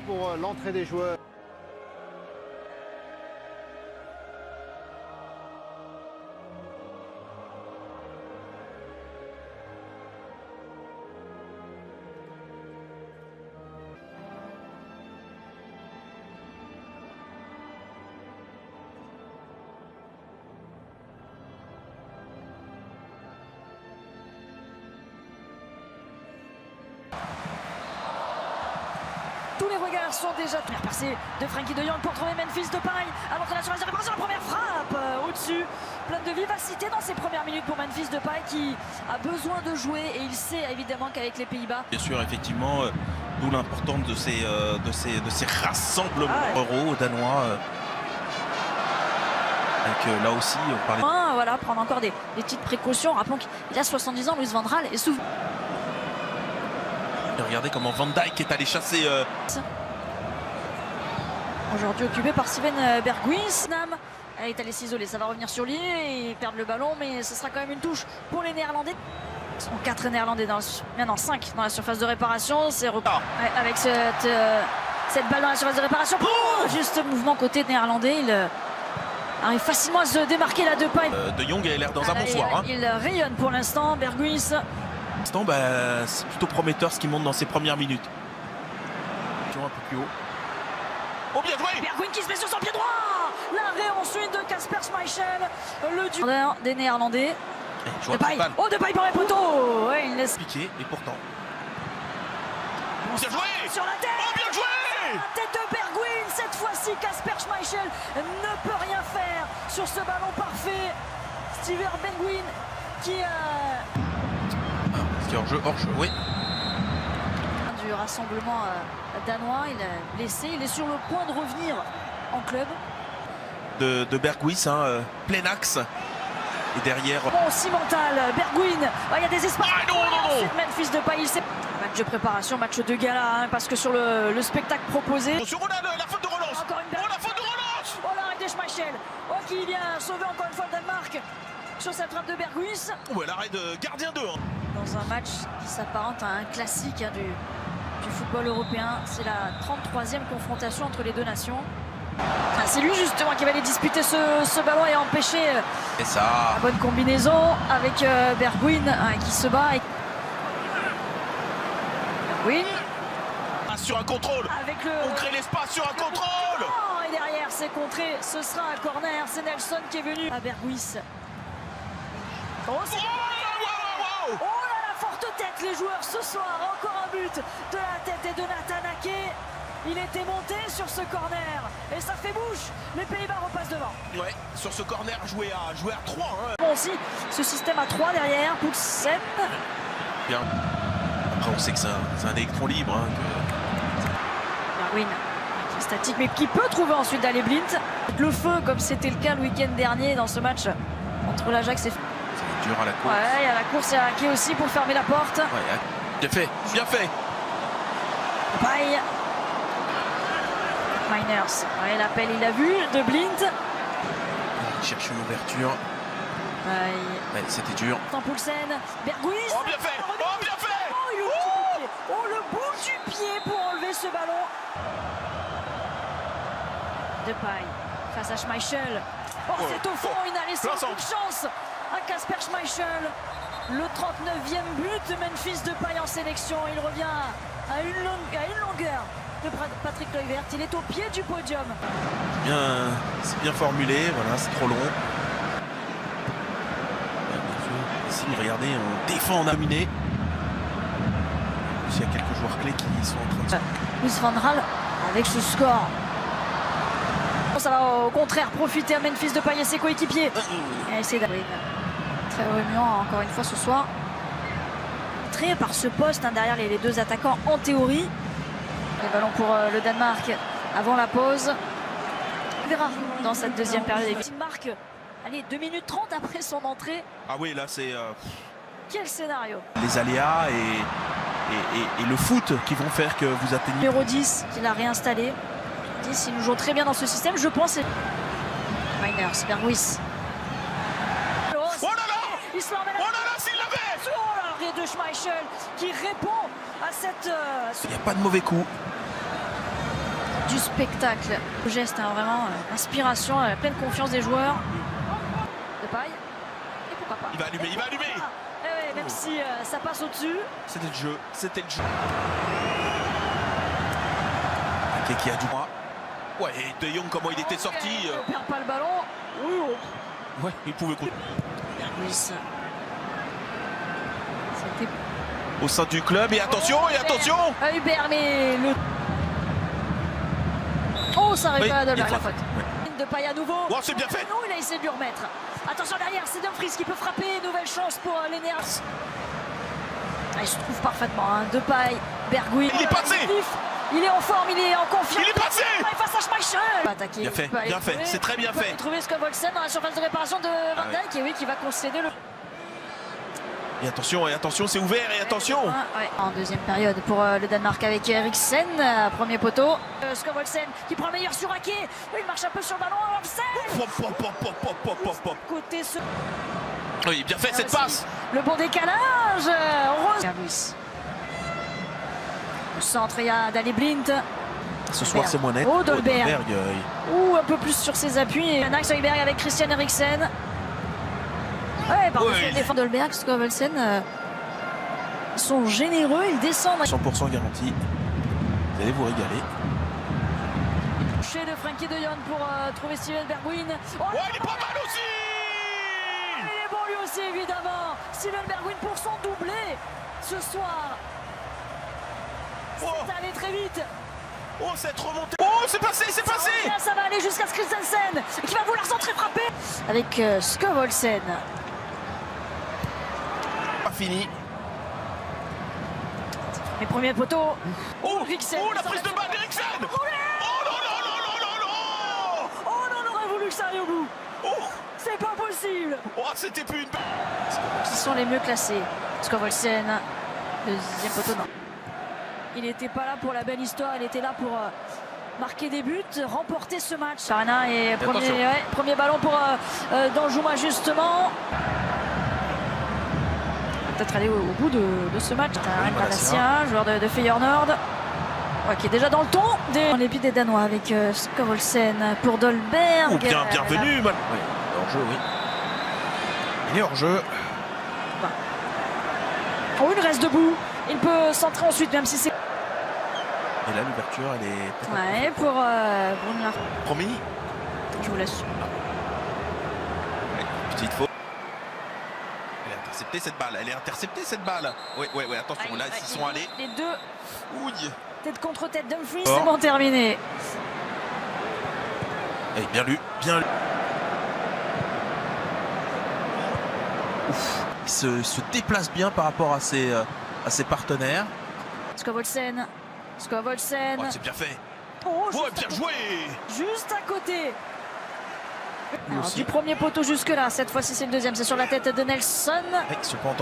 Pour l'entrée des joueurs. Tous les regards sont déjà percés de Frenkie de Jong pour trouver Memphis Depay. Alors que la surface de réparation, la première frappe au-dessus. Plein de vivacité dans ses premières minutes pour Memphis Depay qui a besoin de jouer et il sait évidemment qu'avec les Pays-Bas. Bien sûr, effectivement, d'où l'importance de ces rassemblements euros danois. Avec là aussi, on parlait. Voilà, prendre encore des petites précautions. Rappelons qu'il a 70 ans, Louis van Gaal, et souvent. Et regardez comment Van Dijk est allé chasser. Aujourd'hui occupé par Steven Berghuis. Nam est allé s'isoler, ça va revenir sur lui et perdre le ballon, mais ce sera quand même une touche pour les Néerlandais. Ils sont 4 Néerlandais, maintenant 5 dans la surface de réparation. C'est avec cette balle dans la surface de réparation. Juste mouvement côté néerlandais, il arrive facilement à se démarquer là de Depay. De Jong a l'air dans un bon soir. Il rayonne pour l'instant, Berghuis. C'est plutôt prometteur ce qui monte dans ses premières minutes. Un peu plus haut. Oh, bien joué! Berghuis qui se met sur son pied droit. L'arrêt ensuite de Kasper Schmeichel, le duel des Néerlandais. Depay. Oh, Depay par les poteaux. Ouais, il laisse piquer et pourtant. Bien joué sur la tête. Oh, bien joué! La tête de Berghuis. Cette fois-ci, Kasper Schmeichel ne peut rien faire sur ce ballon parfait. Steven Berghuis qui hors-jeu, oui. Du rassemblement danois, il est blessé, il est sur le point de revenir en club. De Berghuis, plein axe. Et derrière. Bon, cimental, Berghuis, il y a des espaces. Ah, non. Memphis Depay, match de préparation, match de gala, parce que sur le spectacle proposé. Attention, la faute de relance. Encore une la faute de relance. Oh, l'arrêt de Schmeichel. Oh, qui vient sauver encore une fois le Danemark sur cette frappe de Berghuis. Ouais, l'arrêt de gardien 2. Dans un match qui s'apparente à un classique du football européen. C'est la 33e confrontation entre les deux nations. C'est lui justement qui va aller disputer ce ballon et empêcher la bonne combinaison avec Berghuis qui se bat. Berghuis. Sur un contrôle. On crée l'espace sur un contrôle. Et derrière c'est contré, ce sera un corner. C'est Nelson qui est venu à Berghuis. Oh là la forte tête les joueurs ce soir. Encore un but de la tête et de Nathan Ake. Il était monté sur ce corner et ça fait bouche. Les Pays-Bas repassent devant. Ouais, sur ce corner joué à 3. Bon aussi, ce système à 3 derrière, Poulsen. Bien. Après on sait que c'est un électron libre. Berghuis qui est statique mais qui peut trouver ensuite d'aller Blind. Le feu comme c'était le cas le week-end dernier dans ce match entre l'Ajax et... C'est dur à la course. Ouais, il y a la course et Ake aussi pour fermer la porte. Ouais, bien fait. Depay. Miners, ouais, l'appel il a vu de Blind. Il cherche une ouverture. Ouais, c'était dur. Poulsen, Berghuis. Oh bien fait. Le bout du pied pour enlever ce ballon. Depay face à Schmeichel. C'est au fond, il n'a laissé aucune chance à Kasper Schmeichel. Le 39e but de Memphis Depay en sélection. Il revient à une longueur de Patrick Kluivert. Il est au pied du podium. C'est bien formulé, voilà, c'est trop long. Ici, regardez, on défend, on a dominé. Il y a quelques joueurs clés qui sont en train de... Louis van Gaal avec ce score. Ça va au contraire profiter à Memphis Depay et ses coéquipiers. Et c'est très remuant encore une fois ce soir. Très par ce poste derrière les deux attaquants en théorie. Le ballon pour le Danemark avant la pause. On verra dans cette deuxième période. Il marque, allez, 2 minutes 30 après son entrée. Ah oui, là c'est... Quel scénario. Les aléas et le foot qui vont faire que vous atteignez... Numéro 10 qu'il a réinstallé. 10, il nous joue très bien dans ce système, je pense. Miners, Berghuis. Oh là là! Il se l'emmène. Oh là là, s'il l'avait! Oh là, l'arrêt de Schmeichel qui répond à cette... Il n'y a pas de mauvais coup. du spectacle. Le geste, hein, vraiment, inspiration, la pleine confiance des joueurs. De paille. Et pourquoi pas. Il va allumer, il va allumer. Ouais, même si ça passe au-dessus. C'était le jeu, c'était le jeu. Ake qui a du droit. Ouais, et De Jong, comment il était sorti. Il ne perd pas le ballon. Ouais, il pouvait courir. C'était Au sein du club, et attention, Hubert, mais le... Oh, ça arrive Oui, pas à Dolberg, il la frappe. faute. Ouais. De paille à nouveau. Oh, c'est bien fait. Non, il a essayé de lui remettre. Attention derrière, c'est Dumfries qui peut frapper. Nouvelle chance pour Lenners. Il se trouve parfaitement. Hein. De paille, Bergwijn. Il est passé. Il est en forme, il est en confiance. Il est passé. Face à Schmeichel. Attaquer. Bien fait, c'est très bien fait. Trouver Skovholsen dans la surface de réparation de Van Dijk, et oui, qui va concéder le... Et attention, c'est ouvert, et attention. Ouais. En deuxième période pour le Danemark avec Eriksen, premier poteau. Skovholsen qui prend le meilleur sur Ake. Il marche un peu sur le ballon. Côté ce... Oui, bien fait cette passe. Le bon décalage. Luis. Le centre, il y a Daley Blind. Ce soir, c'est moins net. Oh, Dolberg. Ou un peu plus sur ses appuis. Max Højbjerg avec Christian Eriksen. Ouais, par contre, les défenseurs Dolberg, Skovholsen sont généreux, ils descendent. 100% garanti. Vous allez vous régaler. Touché de Frenkie de Jong pour trouver Steven Bergwijn. Oh, il est pas mal aussi. Il est bon lui aussi, évidemment. Steven Bergwijn pour son doublé ce soir. C'est allé très vite. Oh, cette remontée. Oh, c'est passé. Ça va aller jusqu'à Christensen qui va vouloir centrer frapper. Avec Skovholsen. Pas fini. Les premiers poteaux. Eriksen. Oh, la prise de balle d'Eriksen. Oh non, on aurait voulu que ça aille au bout. C'est pas possible. Oh, c'était plus une... Qui sont les mieux classés. Skovholsen, deuxième poteau, non. Il n'était pas là pour la belle histoire, il était là pour marquer des buts, remporter ce match. Sarina et premier ballon pour Danjuma justement. Peut-être aller au bout de ce match. Malacia, joueur de Feyenoord, qui est déjà dans le ton. Dans les pieds des Danois avec Skovholsen pour Dolberg. Oh, bienvenue. Oui, hors-jeu, oui. Il est hors-jeu. Oh, il reste debout. Il peut centrer ensuite, même si c'est... Et là, l'ouverture, elle est... Ouais, pour Brunner. Promis. Je vous laisse. Petite faute. Elle est interceptée cette balle. Oui, attention, là, ils sont allés. Les deux. Ouille. Tête contre tête, Dumfries, c'est bon, terminé. Et bien lu. Il se déplace bien par rapport à ses partenaires. Skovholsen. Oh, c'est bien fait. Oh, bien joué. Juste à côté. Alors, du premier poteau jusque là, cette fois-ci c'est le deuxième, c'est sur la tête de Nelson. Cependant.